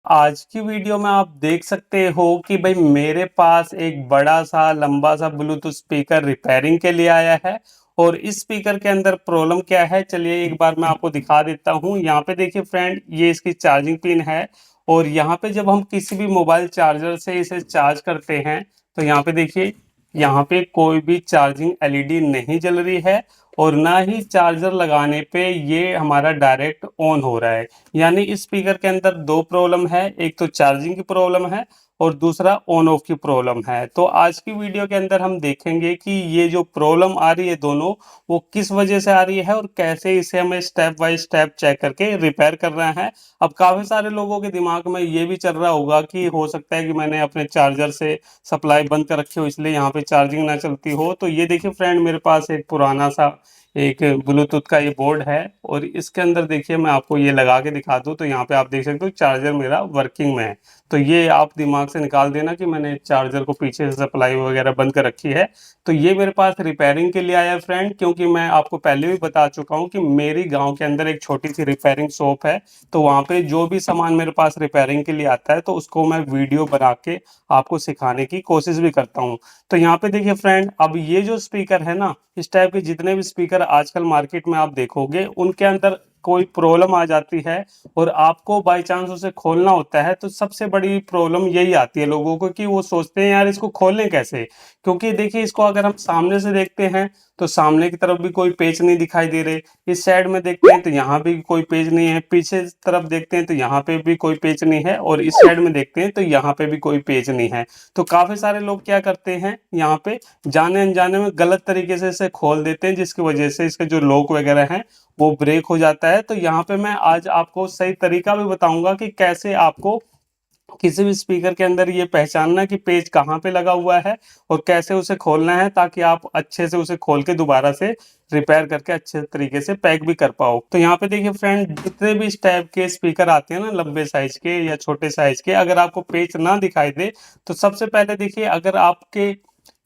आज की वीडियो में आप देख सकते हो कि भाई मेरे पास एक बड़ा सा लंबा सा ब्लूटूथ स्पीकर रिपेयरिंग के लिए आया है। और इस स्पीकर के अंदर प्रॉब्लम क्या है, चलिए एक बार मैं आपको दिखा देता हूँ। यहाँ पे देखिए फ्रेंड, ये इसकी चार्जिंग पिन है। और यहाँ पे जब हम किसी भी मोबाइल चार्जर से इसे चार्ज करते हैं तो यहाँ पे देखिए, यहाँ पे कोई भी चार्जिंग एलईडी नहीं जल रही है और ना ही चार्जर लगाने पे ये हमारा डायरेक्ट ऑन हो रहा है। यानी इस स्पीकर के अंदर दो प्रॉब्लम है, एक तो चार्जिंग की प्रॉब्लम है और दूसरा ऑन ऑफ की प्रॉब्लम है। तो आज की वीडियो के अंदर हम देखेंगे कि ये जो प्रॉब्लम आ रही है दोनों, वो किस वजह से आ रही है और कैसे इसे हमें स्टेप बाय स्टेप चेक करके रिपेयर करना है। अब काफी सारे लोगों के दिमाग में ये भी चल रहा होगा कि हो सकता है कि मैंने अपने चार्जर से सप्लाई बंद कर रखी हो, इसलिए यहाँ पे चार्जिंग ना चलती हो। तो ये देखिए फ्रेंड, मेरे पास एक पुराना सा एक ब्लूटूथ का ये बोर्ड है और इसके अंदर देखिए मैं आपको ये लगा के दिखा दूं तो यहाँ पे आप देख सकते हो चार्जर मेरा वर्किंग में है। तो ये आप दिमाग से निकाल देना कि मैंने चार्जर को पीछे से सप्लाई वगैरह बंद कर रखी है। तो ये मेरे पास रिपेयरिंग के लिए आया है फ्रेंड, क्योंकि मैं आपको पहले भी बता चुका हूँ कि मेरी गाँव के अंदर एक छोटी सी रिपेयरिंग शॉप है। तो वहाँ पे जो भी सामान मेरे पास रिपेयरिंग के लिए आता है तो उसको मैं वीडियो बना के आपको सिखाने की कोशिश भी करता हूँ। तो यहाँ पे देखिए फ्रेंड, अब ये जो स्पीकर है ना, इस टाइप के जितने भी स्पीकर आजकल मार्केट में आप देखोगे उनके अंदर कोई प्रॉब्लम आ जाती है और आपको बाय चांस उसे खोलना होता है तो सबसे बड़ी प्रॉब्लम यही आती है लोगों को कि वो सोचते हैं यार इसको खोलें कैसे। क्योंकि देखिए, इसको अगर हम सामने से देखते हैं तो सामने की तरफ भी कोई पेच नहीं दिखाई दे रहे, इस साइड में देखते हैं तो यहाँ भी कोई पेज नहीं है, पीछे तरफ देखते हैं तो यहाँ पे भी कोई पेज नहीं है और इस साइड में देखते हैं तो यहाँ पे भी कोई पेज नहीं है। तो काफी सारे लोग क्या करते हैं, यहाँ पे जाने अनजाने में गलत तरीके से इसे खोल देते हैं, जिसकी वजह से इसके जो लॉक वगैरह हैं वो ब्रेक हो जाता है। तो यहाँ पे मैं आज आपको सही तरीका भी बताऊंगा कि कैसे आपको किसी भी स्पीकर के अंदर ये पहचानना कि पेज कहाँ पे लगा हुआ है और कैसे उसे खोलना है, ताकि आप अच्छे से उसे खोल के दोबारा से रिपेयर करके अच्छे तरीके से पैक भी कर पाओ। तो यहाँ पे देखिए फ्रेंड, जितने भी इस टाइप के स्पीकर आते हैं ना, लंबे साइज के या छोटे साइज के, अगर आपको पेज ना दिखाई दे तो सबसे पहले देखिए, अगर आपके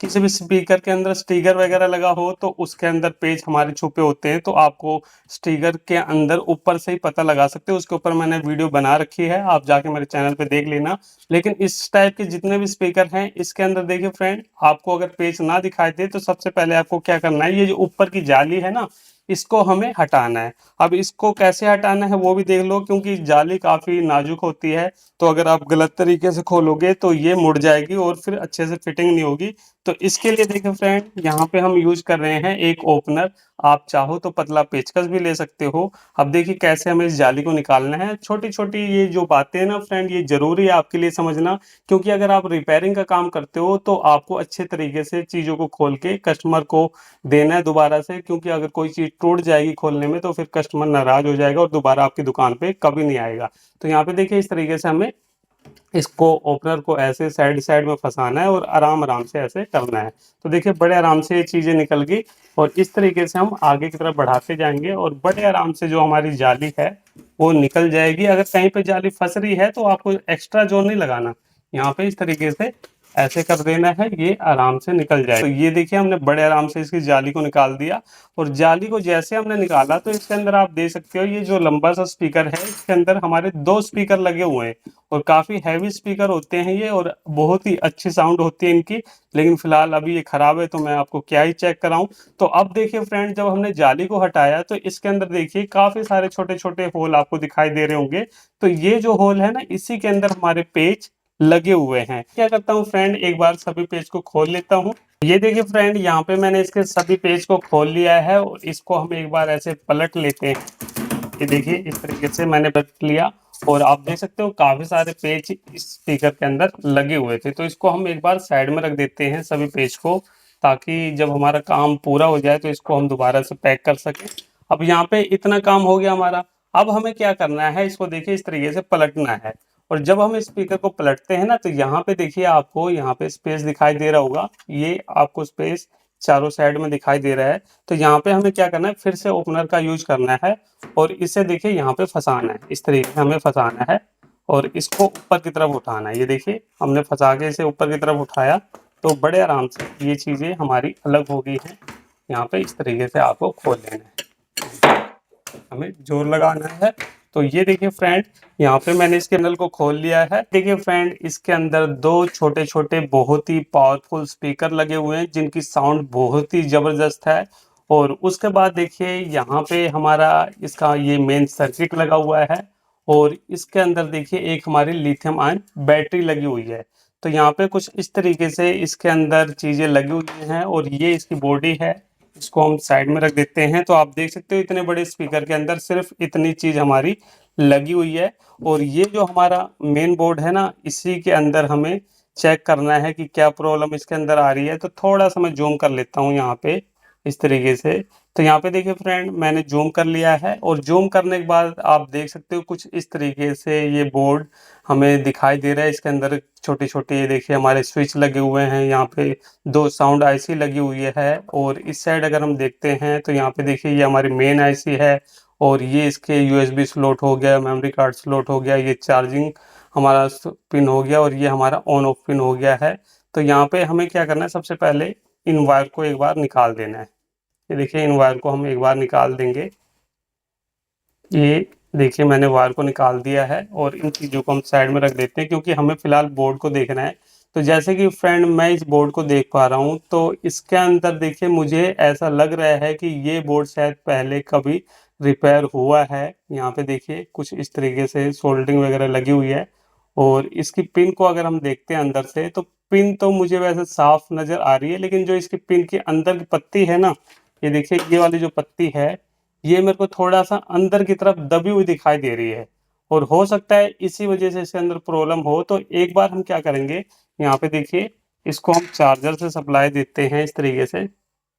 किसी भी स्पीकर के अंदर स्टिकर वगैरह लगा हो तो उसके अंदर पेज हमारे छुपे होते हैं। तो आपको स्टिकर के अंदर ऊपर से ही पता लगा सकते हो, उसके ऊपर मैंने वीडियो बना रखी है, आप जाके मेरे चैनल पे देख लेना। लेकिन इस टाइप के जितने भी स्पीकर हैं इसके अंदर देखिए फ्रेंड, आपको अगर पेज ना दिखाई दे तो सबसे पहले आपको क्या करना है, ये जो ऊपर की जाली है ना, इसको हमें हटाना है। अब इसको कैसे हटाना है वो भी देख लो, क्योंकि जाली काफी नाजुक होती है। तो अगर आप गलत तरीके से खोलोगे तो ये मुड़ जाएगी और फिर अच्छे से फिटिंग नहीं होगी। तो इसके लिए देखिए फ्रेंड, यहाँ पे हम यूज कर रहे हैं एक ओपनर। आप चाहो तो पतला पेचकस भी ले सकते हो। अब देखिए कैसे हमें इस जाली को निकालना है। छोटी छोटी ये जो बातें हैं ना फ्रेंड, ये जरूरी है आपके लिए समझना, क्योंकि अगर आप रिपेयरिंग का काम करते हो तो आपको अच्छे तरीके से चीजों को खोल के कस्टमर को देना है दोबारा से। क्योंकि अगर कोई चीज टूट जाएगी खोलने में तो फिर कस्टमर नाराज हो जाएगा और दोबारा आपकी दुकान पे कभी नहीं आएगा। तो यहाँ पे देखिए इस तरीके से हमें इसको, ओपनर को ऐसे साइड साइड में फंसाना है और आराम आराम से ऐसे करना है। तो देखिए बड़े आराम से ये चीजें निकल गई और इस तरीके से हम आगे की तरफ बढ़ाते जाएंगे और बड़े आराम से जो हमारी जाली है वो निकल जाएगी। अगर कहीं पे जाली फंस रही है तो आपको एक्स्ट्रा जोर नहीं लगाना, यहाँ पे इस तरीके से ऐसे कर देना है, ये आराम से निकल जाए। तो ये देखिए हमने बड़े आराम से इसकी जाली को निकाल दिया। और जाली को जैसे हमने निकाला तो इसके अंदर आप देख सकते हो, ये जो लंबा सा स्पीकर है इसके अंदर हमारे दो स्पीकर लगे हुए हैं और काफी हैवी स्पीकर होते हैं ये और बहुत ही अच्छी साउंड होती है इनकी। लेकिन फिलहाल अभी ये खराब है तो मैं आपको क्या ही चेक कराऊं। तो अब देखिए फ्रेंड, जब हमने जाली को हटाया तो इसके अंदर देखिए काफी सारे छोटे छोटे होल आपको दिखाई दे रहे होंगे। तो ये जो होल है ना, इसी के अंदर हमारे पेज लगे हुए हैं। क्या करता हूँ फ्रेंड, एक बार सभी पेज को खोल लेता हूँ। ये देखिए फ्रेंड, यहाँ पे मैंने इसके सभी पेज को खोल लिया है और इसको हम एक बार ऐसे पलट लेते हैं। ये देखिए इस तरीके से मैंने पलट लिया और आप देख सकते हो काफी सारे पेज इस स्पीकर के अंदर लगे हुए थे। तो इसको हम एक बार साइड में रख देते हैं सभी पेज को, ताकि जब हमारा काम पूरा हो जाए तो इसको हम दोबारा से पैक कर सकें। अब यहाँ पे इतना काम हो गया हमारा। अब हमें क्या करना है, इसको देखिए इस तरीके से पलटना है। और जब हम इस स्पीकर को पलटते हैं ना, तो यहाँ पे देखिए आपको यहाँ पे स्पेस दिखाई दे रहा होगा, ये आपको स्पेस चारों साइड में दिखाई दे रहा है। तो यहाँ पे हमें क्या करना है, फिर से ओपनर का यूज करना है और इसे देखिए यहाँ पे फंसाना है, इस तरीके से हमें फंसाना है और इसको ऊपर की तरफ उठाना है। ये देखिए हमने फंसा के इसे ऊपर की तरफ उठाया तो बड़े आराम से ये चीजें हमारी अलग हो गई हैं। यहाँ पे इस तरीके से आपको खोल लेना है, हमें जोर लगाना है। तो ये देखिए फ्रेंड, यहाँ पे मैंने इस कैनल को खोल लिया है। देखिए फ्रेंड, इसके अंदर दो छोटे छोटे बहुत ही पावरफुल स्पीकर लगे हुए हैं जिनकी साउंड बहुत ही जबरदस्त है। और उसके बाद देखिए यहाँ पे हमारा इसका ये मेन सर्किट लगा हुआ है और इसके अंदर देखिए एक हमारी लिथियम आयन बैटरी लगी हुई है। तो यहाँ पे कुछ इस तरीके से इसके अंदर चीजें लगी हुई हैं और ये इसकी बॉडी है। इसको हम साइड में रख देते हैं। तो आप देख सकते हो इतने बड़े स्पीकर के अंदर सिर्फ इतनी चीज हमारी लगी हुई है। और ये जो हमारा मेन बोर्ड है ना, इसी के अंदर हमें चेक करना है कि क्या प्रॉब्लम इसके अंदर आ रही है। तो थोड़ा सा मैं जूम कर लेता हूँ यहाँ पे इस तरीके से। तो यहाँ पे देखिए फ्रेंड, मैंने जूम कर लिया है और जूम करने के बाद आप देख सकते हो कुछ इस तरीके से ये बोर्ड हमें दिखाई दे रहा है। इसके अंदर छोटे छोटे ये देखिए हमारे स्विच लगे हुए हैं, यहाँ पे दो साउंड आईसी लगी हुई है। और इस साइड अगर हम देखते हैं तो यहाँ पे देखिए ये हमारी मेन आईसी है और ये इसके यूएसबी स्लॉट हो गया, मेमोरी कार्ड स्लॉट हो गया, ये चार्जिंग हमारा पिन हो गया और ये हमारा ऑन ऑफ पिन हो गया है। तो यहाँ पे हमें क्या करना है, सबसे पहले इन वायर को एक बार निकाल देना है। ये देखिए इन वायर को हम एक बार निकाल देंगे। ये देखिए मैंने वायर को निकाल दिया है और इन चीज़ों को हम साइड में रख देते हैं क्योंकि हमें फिलहाल बोर्ड को देखना है। तो जैसे कि फ्रेंड मैं इस बोर्ड को देख पा रहा हूँ तो इसके अंदर देखिए मुझे ऐसा लग रहा है कि ये बोर्ड शायद पहले कभी रिपेयर हुआ है। यहाँ पे देखिए कुछ इस तरीके से सोल्डरिंग वगैरह लगी हुई है। और इसकी पिन को अगर हम देखते हैं अंदर से तो पिन तो मुझे वैसे साफ नजर आ रही है, लेकिन जो इसकी पिन की अंदर की पत्ती है ना, ये देखिए ये वाली जो पत्ती है ये मेरे को थोड़ा सा अंदर की तरफ दबी हुई दिखाई दे रही है। और हो सकता है इसी वजह से इसके अंदर प्रॉब्लम हो। तो एक बार हम क्या करेंगे, यहाँ पे देखिए इसको हम चार्जर से सप्लाई देते हैं, इस तरीके से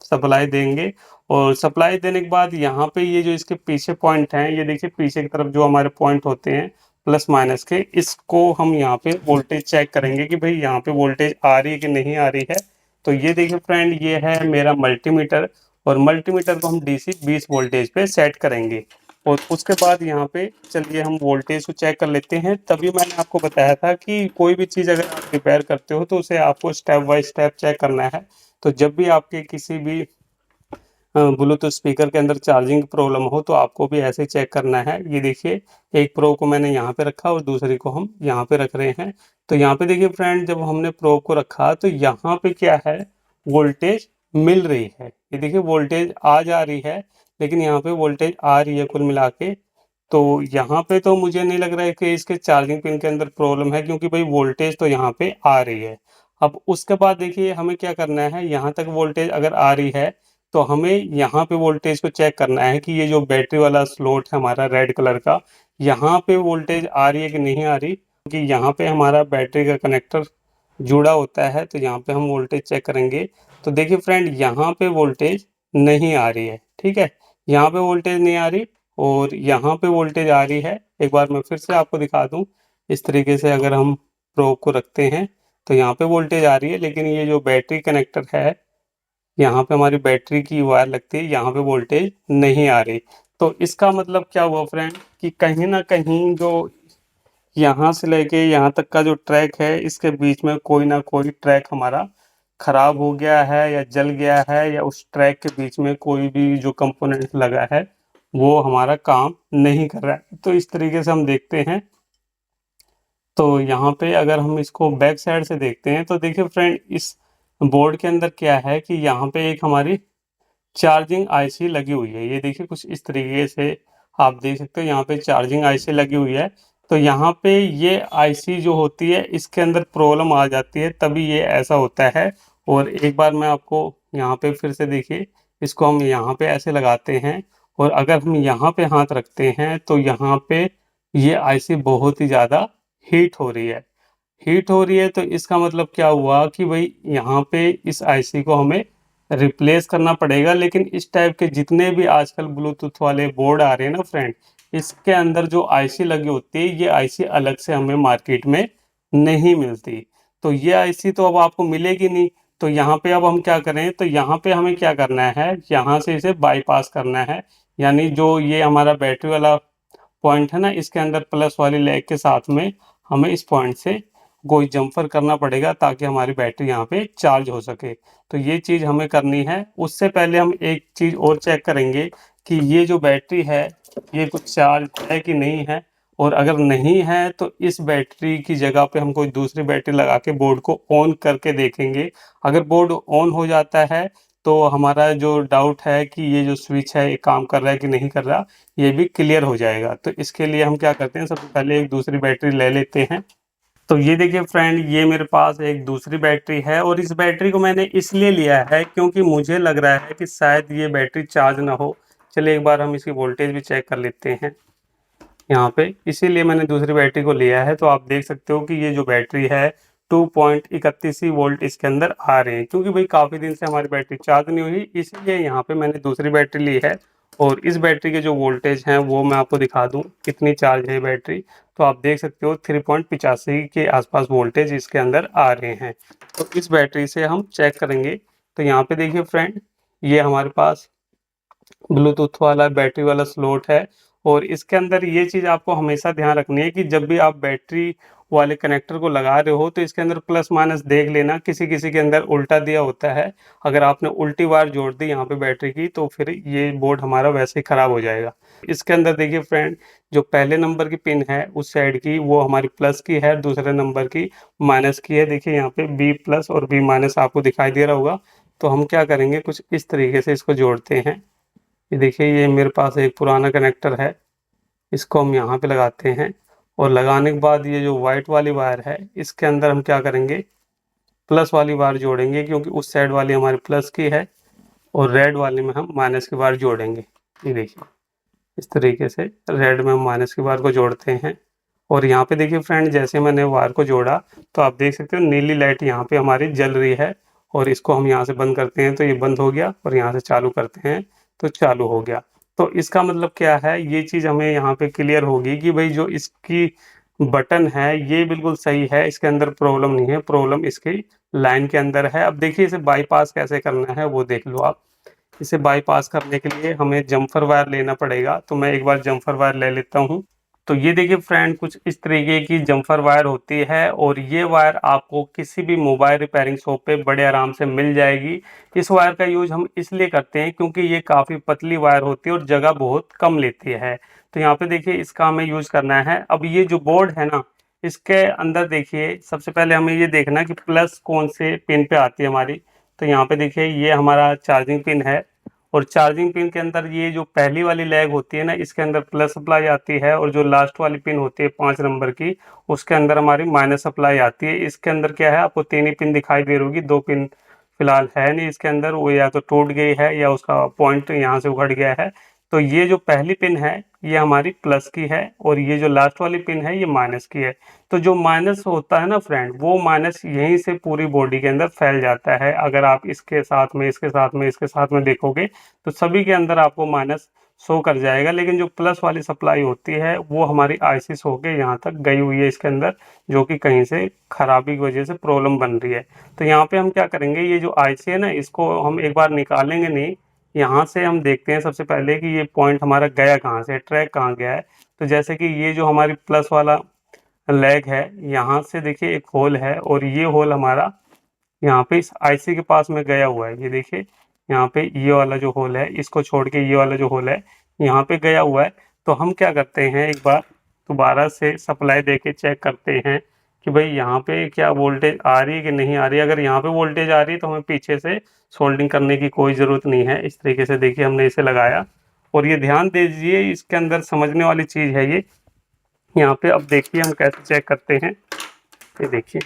सप्लाई देंगे। और सप्लाई देने के बाद यहाँ पे ये जो इसके पीछे पॉइंट हैं, ये देखिए पीछे की तरफ जो हमारे पॉइंट होते हैं प्लस माइनस के, इसको हम यहाँ पे वोल्टेज चेक करेंगे कि भाई यहाँ पे वोल्टेज आ रही है कि नहीं आ रही है। तो ये देखिए फ्रेंड, ये है मेरा मल्टीमीटर और मल्टीमीटर को हम डीसी 20 वोल्टेज पे सेट करेंगे। और उसके बाद यहाँ पे चलिए हम वोल्टेज को चेक कर लेते हैं। तभी मैंने आपको बताया था कि कोई भी चीज़ अगर आप रिपेयर करते हो तो उसे आपको स्टेप बाय स्टेप चेक करना है। तो जब भी आपके किसी भी ब्लूटूथ स्पीकर के अंदर चार्जिंग प्रॉब्लम हो तो आपको भी ऐसे ही चेक करना है। ये देखिए एक प्रो को मैंने यहाँ पे रखा और दूसरी को हम यहाँ पे रख रहे हैं। तो यहाँ पे देखिए फ्रेंड, जब हमने प्रो को रखा तो यहाँ पे क्या है, वोल्टेज मिल रही है। ये देखिए वोल्टेज आ जा रही है, लेकिन यहाँ पे वोल्टेज आ रही है कुल मिला के। तो यहाँ पे तो मुझे नहीं लग रहा है कि इसके चार्जिंग पिन के अंदर प्रॉब्लम है, क्योंकि भाई वोल्टेज तो यहाँ पे आ रही है। अब उसके बाद देखिए हमें क्या करना है, यहाँ तक वोल्टेज अगर आ रही है तो हमें यहाँ पे वोल्टेज को चेक करना है कि ये जो बैटरी वाला स्लॉट है हमारा रेड कलर का, यहाँ पे वोल्टेज आ रही है कि नहीं आ रही। क्योंकि यहाँ पे हमारा बैटरी का कनेक्टर जुड़ा होता है, तो यहाँ पे हम वोल्टेज चेक करेंगे। तो देखिए फ्रेंड, यहाँ पे वोल्टेज नहीं आ रही है, ठीक है, यहाँ पे वोल्टेज नहीं आ रही और यहाँ पे वोल्टेज आ रही है। एक बार मैं फिर से आपको दिखा दूँ, इस तरीके से अगर हम प्रोब को रखते हैं तो यहाँ पे वोल्टेज आ रही है, लेकिन ये जो बैटरी कनेक्टर है, यहाँ पे हमारी बैटरी की वायर लगती है, यहाँ पे वोल्टेज नहीं आ रही। तो इसका मतलब क्या हुआ फ्रेंड, कि कहीं ना कहीं जो यहाँ से लेके यहाँ तक का जो ट्रैक है, इसके बीच में कोई ना कोई ट्रैक हमारा खराब हो गया है या जल गया है, या उस ट्रैक के बीच में कोई भी जो कंपोनेंट लगा है वो हमारा काम नहीं कर रहा है। तो इस तरीके से हम देखते हैं। तो यहाँ पे अगर हम इसको बैक साइड से देखते हैं तो देखिए फ्रेंड, इस बोर्ड के अंदर क्या है कि यहाँ पे एक हमारी चार्जिंग आईसी लगी हुई है। ये देखिए कुछ इस तरीके से आप देख सकते हो, यहाँ पे चार्जिंग आईसी लगी हुई है। तो यहाँ पे ये आईसी जो होती है इसके अंदर प्रॉब्लम आ जाती है, तभी ये ऐसा होता है। और एक बार मैं आपको यहाँ पे फिर से देखिए, इसको हम यहाँ पे ऐसे लगाते हैं और अगर हम यहाँ पे हाथ रखते हैं तो यहाँ पे ये आईसी बहुत ही ज़्यादा हीट हो रही है। हीट हो रही है तो इसका मतलब क्या हुआ कि भाई यहाँ पे इस आईसी को हमें रिप्लेस करना पड़ेगा। लेकिन इस टाइप के जितने भी आजकल ब्लूटूथ वाले बोर्ड आ रहे हैं ना फ्रेंड, इसके अंदर जो आईसी लगी होती है, ये आईसी अलग से हमें मार्केट में नहीं मिलती। तो ये आईसी तो अब आपको मिलेगी नहीं। तो यहाँ पे अब हम क्या करें, तो यहाँ पे हमें क्या करना है, यहाँ से इसे बाईपास करना है। यानी जो ये हमारा बैटरी वाला पॉइंट है ना, इसके अंदर प्लस वाली लेग के साथ में हमें इस पॉइंट से कोई जम्फर करना पड़ेगा ताकि हमारी बैटरी यहाँ पे चार्ज हो सके। तो ये चीज़ हमें करनी है। उससे पहले हम एक चीज़ और चेक करेंगे कि ये जो बैटरी है ये कुछ चार्ज है कि नहीं है, और अगर नहीं है तो इस बैटरी की जगह पे हम कोई दूसरी बैटरी लगा के बोर्ड को ऑन करके देखेंगे। अगर बोर्ड ऑन हो जाता है तो हमारा जो डाउट है कि ये जो स्विच है ये काम कर रहा है कि नहीं कर रहा, ये भी क्लियर हो जाएगा। तो इसके लिए हम क्या करते हैं, सबसे पहले एक दूसरी बैटरी ले लेते हैं। तो ये देखिए फ्रेंड, ये मेरे पास एक दूसरी बैटरी है और इस बैटरी को मैंने इसलिए लिया है क्योंकि मुझे लग रहा है कि शायद ये बैटरी चार्ज ना हो। चलिए एक बार हम इसकी वोल्टेज भी चेक कर लेते हैं यहाँ पे, इसीलिए मैंने दूसरी बैटरी को लिया है। तो आप देख सकते हो कि ये जो बैटरी है 2.31 ही वोल्ट इसके अंदर आ रहे हैं, क्योंकि भाई काफ़ी दिन से हमारी बैटरी चार्ज नहीं हुई, इसलिए यहाँ पे मैंने दूसरी बैटरी ली है। और इस बैटरी के जो वोल्टेज हैं वो मैं आपको दिखा दूँ कितनी चार्ज है बैटरी। तो आप देख सकते हो 3.85 के आसपास वोल्टेज इसके अंदर आ रहे हैं। तो इस बैटरी से हम चेक करेंगे। तो यहाँ पे देखिए फ्रेंड, ये हमारे पास ब्लूटूथ वाला बैटरी वाला स्लॉट है। और इसके अंदर ये चीज़ आपको हमेशा ध्यान रखनी है कि जब भी आप बैटरी वाले कनेक्टर को लगा रहे हो तो इसके अंदर प्लस माइनस देख लेना, किसी किसी के अंदर उल्टा दिया होता है। अगर आपने उल्टी वायर जोड़ दी यहाँ पे बैटरी की तो फिर ये बोर्ड हमारा वैसे ही ख़राब हो जाएगा। इसके अंदर देखिए फ्रेंड, जो पहले नंबर की पिन है उस साइड की वो हमारी प्लस की है, दूसरे नंबर की माइनस की है। देखिए यहाँ पे बी प्लस और बी माइनस आपको दिखाई दे रहा होगा। तो हम क्या करेंगे, कुछ इस तरीके से इसको जोड़ते हैं। ये देखिए, ये मेरे पास एक पुराना कनेक्टर है, इसको हम यहाँ पे लगाते हैं। और लगाने के बाद ये जो वाइट वाली वायर है इसके अंदर हम क्या करेंगे, प्लस वाली वायर जोड़ेंगे, क्योंकि उस साइड वाली हमारी प्लस की है और रेड वाले में हम माइनस की वायर जोड़ेंगे। ये देखिए, इस तरीके से रेड में हम माइनस की वायर को जोड़ते हैं। और यहाँ पे देखिए फ्रेंड, जैसे मैंने वायर को जोड़ा तो आप देख सकते हो नीली लाइट यहाँ पे हमारी जल रही है। और इसको हम यहाँ से बंद करते हैं तो ये बंद हो गया, और यहाँ से चालू करते हैं तो चालू हो गया। तो इसका मतलब क्या है, ये चीज़ हमें यहाँ पे क्लियर होगी कि भाई जो इसकी बटन है ये बिल्कुल सही है, इसके अंदर प्रॉब्लम नहीं है, प्रॉब्लम इसकी लाइन के अंदर है। अब देखिए इसे बाईपास कैसे करना है वो देख लो आप। इसे बाईपास करने के लिए हमें जम्फर वायर लेना पड़ेगा। तो मैं एक बार जम्फर वायर ले लेता हूँ। तो ये देखिए फ्रेंड, कुछ इस तरीके की जम्फर वायर होती है और ये वायर आपको किसी भी मोबाइल रिपेयरिंग शॉप पे बड़े आराम से मिल जाएगी। इस वायर का यूज हम इसलिए करते हैं क्योंकि ये काफ़ी पतली वायर होती है और जगह बहुत कम लेती है। तो यहाँ पे देखिए इसका हमें यूज करना है। अब ये जो बोर्ड है ना, इसके अंदर देखिए सबसे पहले हमें ये देखना कि प्लस कौन से पिन पे आती है हमारी। तो यहाँ पे देखिए ये हमारा चार्जिंग पिन है, और चार्जिंग पिन के अंदर ये जो पहली वाली लैग होती है ना, इसके अंदर प्लस सप्लाई आती है, और जो लास्ट वाली पिन होती है 5 नंबर की, उसके अंदर हमारी माइनस सप्लाई आती है। इसके अंदर क्या है, आपको 3 ही पिन दिखाई दे रही होगी, 2 पिन फिलहाल है नहीं इसके अंदर, वो या तो टूट गई है या उसका पॉइंट यहाँ से उखड़ गया है। तो ये जो पहली पिन है ये हमारी प्लस की है, और ये जो लास्ट वाली पिन है ये माइनस की है। तो जो माइनस होता है ना फ्रेंड, वो माइनस यहीं से पूरी बॉडी के अंदर फैल जाता है। अगर आप इसके साथ में, इसके साथ में, इसके साथ में देखोगे तो सभी के अंदर आपको माइनस शो कर जाएगा। लेकिन जो प्लस वाली सप्लाई होती है वो हमारी आईसी शो के यहाँ तक गई हुई है इसके अंदर, जो कि कहीं से खराबी की वजह से प्रॉब्लम बन रही है। तो यहाँ पे हम क्या करेंगे, ये जो आईसी है ना इसको हम एक बार निकालेंगे नहीं, यहाँ से हम देखते हैं सबसे पहले कि ये पॉइंट हमारा गया कहाँ से, ट्रैक कहाँ गया है। तो जैसे कि ये जो हमारी प्लस वाला लेग है, यहाँ से देखिए एक होल है, और ये होल हमारा यहाँ पे इस आईसी के पास में गया हुआ है। ये देखिए यहाँ पे ये वाला जो होल है, इसको छोड़ के ये वाला जो होल है यहाँ पे गया हुआ है। तो हम क्या करते हैं, एक बार दोबारा से सप्लाई देके चेक करते हैं कि भाई यहाँ पे क्या वोल्टेज आ रही है कि नहीं आ रही है। अगर यहाँ पे वोल्टेज आ रही है तो हमें पीछे से सोल्डिंग करने की कोई ज़रूरत नहीं है। इस तरीके से देखिए हमने इसे लगाया, और ये ध्यान दीजिए इसके अंदर समझने वाली चीज़ है ये। यहाँ पे अब देखिए हम कैसे चेक करते हैं। ये देखिए,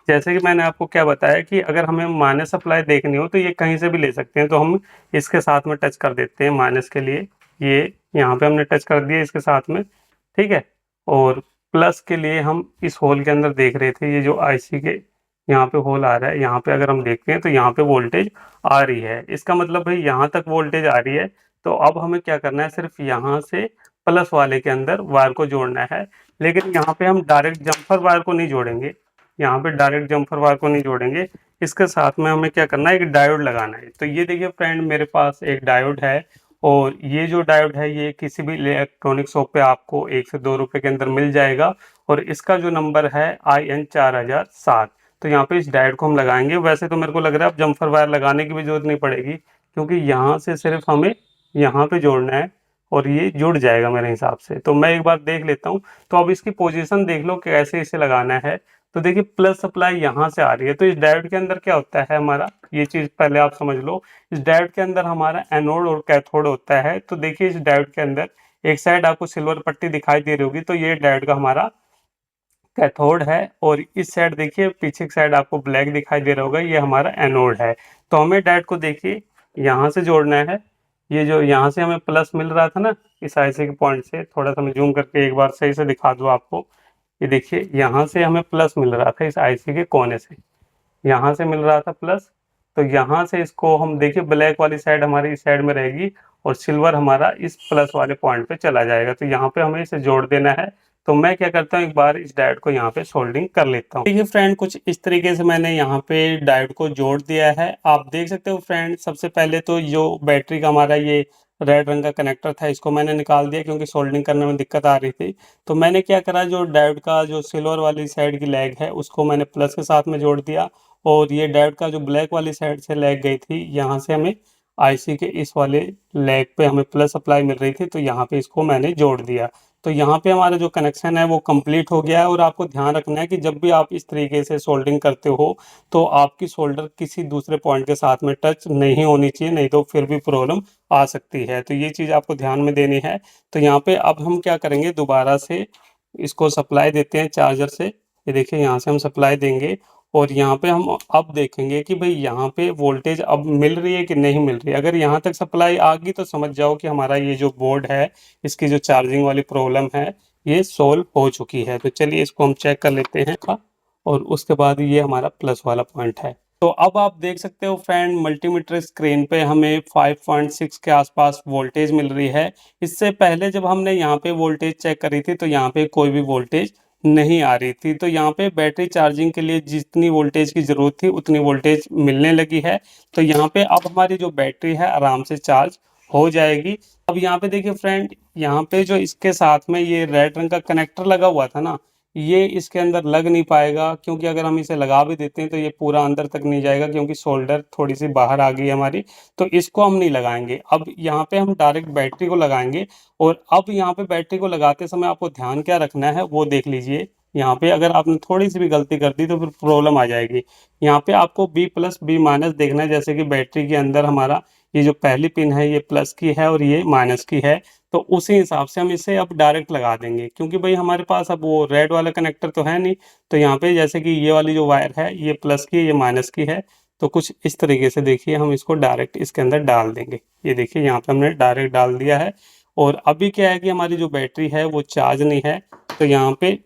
जैसे कि मैंने आपको क्या बताया कि अगर हमें माइनस सप्लाई देखनी हो तो ये कहीं से भी ले सकते हैं। तो हम इसके साथ में टच कर देते हैं माइनस के लिए, ये यहाँ पे हमने टच कर दिया इसके साथ में, ठीक है। और प्लस के लिए हम इस होल के अंदर देख रहे थे, ये जो आईसी के यहाँ पे होल आ रहा है, यहाँ पे अगर हम देखते हैं तो यहाँ पे वोल्टेज आ रही है। इसका मतलब भाई यहाँ तक वोल्टेज आ रही है। तो अब हमें क्या करना है, सिर्फ यहाँ से प्लस वाले के अंदर वायर को जोड़ना है। लेकिन यहाँ पे हम डायरेक्ट जम्पर वायर को नहीं जोड़ेंगे, यहाँ पे डायरेक्ट जम्पर वायर को नहीं जोड़ेंगे। इसके साथ में हमें क्या करना है, एक डायोड लगाना है। तो ये देखिए फ्रेंड, मेरे पास एक डायोड है, और ये जो डायोड है ये किसी भी इलेक्ट्रॉनिक शॉप पे आपको 1 से 2 रुपए के अंदर मिल जाएगा। और इसका जो नंबर है IN4007। तो यहाँ पे इस डायोड को हम लगाएंगे। वैसे तो मेरे को लग रहा है अब जम्पर वायर लगाने की भी जरूरत नहीं पड़ेगी, क्योंकि यहाँ से सिर्फ हमें यहाँ पे जोड़ना है और ये जुड़ जाएगा मेरे हिसाब से। तो मैं एक बार देख लेता हूँ। तो अब इसकी पोजीशन देख लो कैसे इसे लगाना है। तो देखिए प्लस सप्लाई यहाँ से आ रही है, तो इस डायोड के अंदर क्या होता है हमारा, ये चीज़ पहले आप समझ लो। इस डायोड के अंदर हमारा एनोड और कैथोड होता है। तो देखिए इस डायोड के अंदर एक साइड आपको सिल्वर पट्टी दिखाई दे रही होगी, तो ये डायोड का हमारा कैथोड है, और इस साइड देखिए पीछे की साइड आपको ब्लैक दिखाई दे रहा होगा, ये हमारा एनोड है। तो हमें डायोड को देखिए यहाँ से जोड़ना है। ये जो यहाँ से हमें प्लस मिल रहा था ना, इस आईसी के पॉइंट से, थोड़ा सा मैं जूम करके एक बार सही से दिखा दूँ आपको। ये देखिए यहाँ से हमें प्लस मिल रहा था इस आईसी के कोने से, यहाँ से मिल रहा था प्लस। तो यहाँ से इसको हम देखिए ब्लैक वाली साइड हमारी इस साइड में रहेगी, और सिल्वर हमारा इस प्लस वाले पॉइंट पे चला जाएगा। तो यहाँ पे हमें इसे जोड़ देना है। तो मैं क्या करता हूँ, एक बार इस डायोड को यहाँ पे सोल्डिंग कर लेता हूँ। देखिए फ्रेंड, कुछ इस तरीके से मैंने यहाँ पे डायोड को जोड़ दिया है। आप देख सकते हो फ्रेंड, सबसे पहले तो जो बैटरी का हमारा ये रेड रंग का कनेक्टर था, इसको मैंने निकाल दिया क्योंकि सोल्डिंग करने में दिक्कत आ रही थी। तो मैंने क्या करा, जो डायोड का जो सिल्वर वाली साइड की लेग है उसको मैंने प्लस के साथ में जोड़ दिया, और ये डायोड का जो ब्लैक वाली साइड से लेग गई थी, यहाँ से हमें आईसी के इस वाले लेग पे हमें प्लस सप्लाई मिल रही थी, तो यहाँ पे इसको मैंने जोड़ दिया। तो यहाँ पे हमारा जो कनेक्शन है वो कंप्लीट हो गया है। और आपको ध्यान रखना है कि जब भी आप इस तरीके से सोल्डरिंग करते हो, तो आपकी सोल्डर किसी दूसरे पॉइंट के साथ में टच नहीं होनी चाहिए, नहीं तो फिर भी प्रॉब्लम आ सकती है। तो ये चीज़ आपको ध्यान में देनी है। तो यहाँ पे अब हम क्या करेंगे, दोबारा से इसको सप्लाई देते हैं चार्जर से। ये देखिए यहाँ से हम सप्लाई देंगे, और यहाँ पे हम अब देखेंगे कि भाई यहाँ पे वोल्टेज अब मिल रही है कि नहीं मिल रही है। अगर यहाँ तक सप्लाई आ गई तो समझ जाओ कि हमारा ये जो बोर्ड है, इसकी जो चार्जिंग वाली प्रॉब्लम है, ये सोल्व हो चुकी है। तो चलिए इसको हम चेक कर लेते हैं और उसके बाद ये हमारा प्लस वाला पॉइंट है। तो अब आप देख सकते हो फ्रेंड, मल्टीमीटर स्क्रीन पे हमें 5.6 के आसपास वोल्टेज मिल रही है। इससे पहले जब हमने यहाँ पे वोल्टेज चेक करी थी, तो यहाँ पे कोई भी वोल्टेज नहीं आ रही थी। तो यहाँ पे बैटरी चार्जिंग के लिए जितनी वोल्टेज की ज़रूरत थी उतनी वोल्टेज मिलने लगी है। तो यहाँ पे अब हमारी जो बैटरी है आराम से चार्ज हो जाएगी। अब यहाँ पे देखिए फ्रेंड, यहाँ पे जो इसके साथ में ये रेड रंग का कनेक्टर लगा हुआ था ना, ये इसके अंदर लग नहीं पाएगा, क्योंकि अगर हम इसे लगा भी देते हैं तो ये पूरा अंदर तक नहीं जाएगा, क्योंकि सोल्डर थोड़ी सी बाहर आ गई है हमारी। तो इसको हम नहीं लगाएंगे, अब यहाँ पे हम डायरेक्ट बैटरी को लगाएंगे। और अब यहाँ पे बैटरी को लगाते समय आपको ध्यान क्या रखना है वो देख लीजिए। यहाँ पे अगर आपने थोड़ी सी भी गलती कर दी तो फिर प्रॉब्लम आ जाएगी। यहाँ पे आपको बी प्लस बी माइनस देखना है, जैसे कि बैटरी के अंदर हमारा ये जो पहली पिन है ये प्लस की है और ये माइनस की है। तो उसी हिसाब से हम इसे अब डायरेक्ट लगा देंगे, क्योंकि भाई हमारे पास अब वो रेड वाला कनेक्टर तो है नहीं। तो यहाँ पे जैसे कि ये वाली जो वायर है ये प्लस की है, ये माइनस की है। तो कुछ इस तरीके से देखिए हम इसको डायरेक्ट इसके अंदर डाल देंगे। ये देखिए यहाँ पे हमने डायरेक्ट डाल दिया है। और अभी क्या है कि हमारी जो बैटरी है वो चार्ज नहीं है। तो यहाँ पे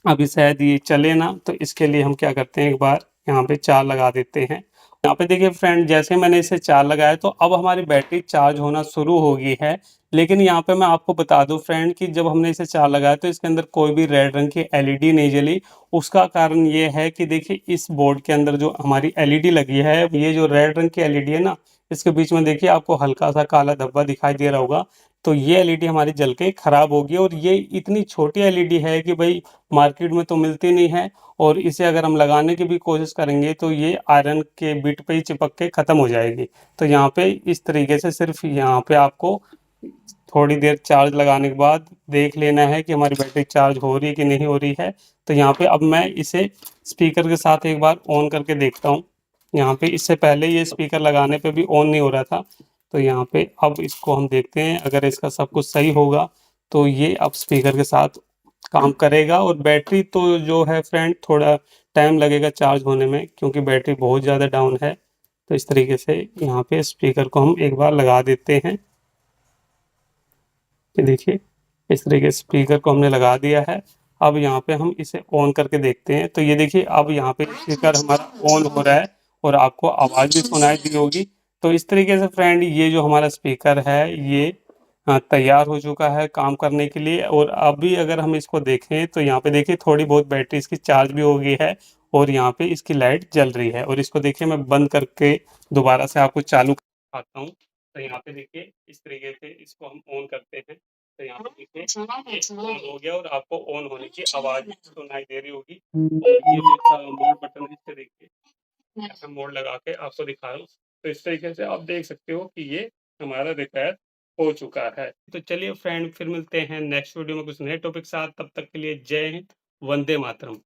अभी शायद ये चले ना, तो इसके लिए हम क्या करते हैं, एक बार यहाँ पे 4 लगा देते हैं। यहाँ पे देखिए फ्रेंड, जैसे मैंने इसे 4 लगाया तो अब हमारी बैटरी चार्ज होना शुरू हो गई है। लेकिन यहाँ पे मैं आपको बता दूं फ्रेंड कि जब हमने इसे 4 लगाया तो इसके अंदर कोई भी रेड रंग की एलईडी नहीं जली। उसका कारण ये है कि देखिए इस बोर्ड के अंदर जो हमारी एलईडी लगी है, ये जो रेड रंग की एलईडी है ना, इसके बीच में देखिए आपको हल्का सा काला धब्बा दिखाई दे रहा होगा। तो ये एलईडी हमारी जल के खराब होगी, और ये इतनी छोटी एलईडी है कि भाई मार्केट में तो मिलती नहीं है। और इसे अगर हम लगाने की भी कोशिश करेंगे तो ये आयरन के बिट पे ही चिपक के ख़त्म हो जाएगी। तो यहाँ पे इस तरीके से सिर्फ यहाँ पे आपको थोड़ी देर चार्ज लगाने के बाद देख लेना है कि हमारी बैटरी चार्ज हो रही है कि नहीं हो रही है। तो यहाँ पे अब मैं इसे स्पीकर के साथ एक बार ऑन करके देखता हूँ। यहाँ पे इससे पहले ये स्पीकर लगाने पे भी ऑन नहीं हो रहा था। तो यहाँ पे अब इसको हम देखते हैं, अगर इसका सब कुछ सही होगा तो ये अब स्पीकर के साथ काम करेगा। और बैटरी तो जो है फ्रेंड, थोड़ा टाइम लगेगा चार्ज होने में, क्योंकि बैटरी बहुत ज़्यादा डाउन है। तो इस तरीके से यहाँ पे स्पीकर को हम एक बार लगा देते हैं। ये देखिए इस तरीके से स्पीकर को हमने लगा दिया है। अब यहाँ पे हम इसे ऑन करके देखते हैं। तो ये देखिए अब यहाँ पे स्पीकर हमारा ऑन हो रहा है, और आपको आवाज़ भी सुनाई दी होगी। तो इस तरीके से फ्रेंड, ये जो हमारा स्पीकर है ये तैयार हो चुका है काम करने के लिए। और अभी अगर हम इसको देखें तो यहाँ पे देखिए थोड़ी बहुत बैटरी इसकी चार्ज भी हो गई है, और यहाँ पे इसकी लाइट जल रही है। और इसको देखिए मैं बंद करके दोबारा से आपको चालू आता हूँ। तो यहाँ पे देखिए इस तरीके से इसको हम ऑन करते हैं। तो यहाँ पे देखिए ये ऑन हो गया, और आपको ऑन होने की आवाज़ सुनाई दे रही होगी। और ये जो मोड बटन है, इससे देखिए एफएम मोड लगा के आपको दिखा रहा हूँ। तो इस तरीके से आप देख सकते हो कि ये हमारा रिपेयर हो चुका है। तो चलिए फ्रेंड, फिर मिलते हैं नेक्स्ट वीडियो में कुछ नए टॉपिक के साथ। तब तक के लिए जय हिंद, वंदे मातरम।